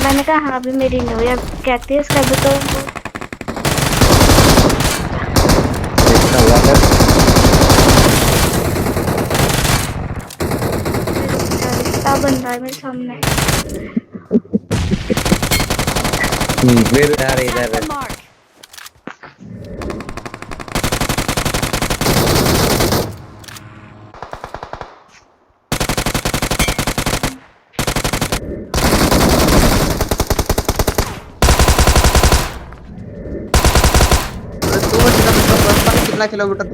मैंने कहा हाँ अभी मेरी नहीं हुई, अब कहती है उसका भी तो देखता हुआ कर। रिश्ता बन रहा है मेरे सामने। फिर यार इधर कितना किलोमीटर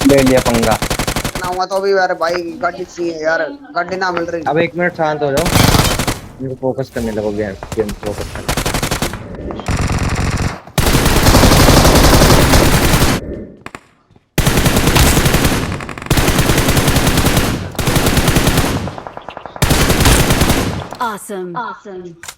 ले लिया पंगा। ना हुआ तो अभी यार भाई गाड़ी चाहिए यार, गाड़ी ना मिल रही। अब 1 मिनट शांत हो जाओ, मेरे को फोकस करने लगो, गेम फोकस करने। Awesome.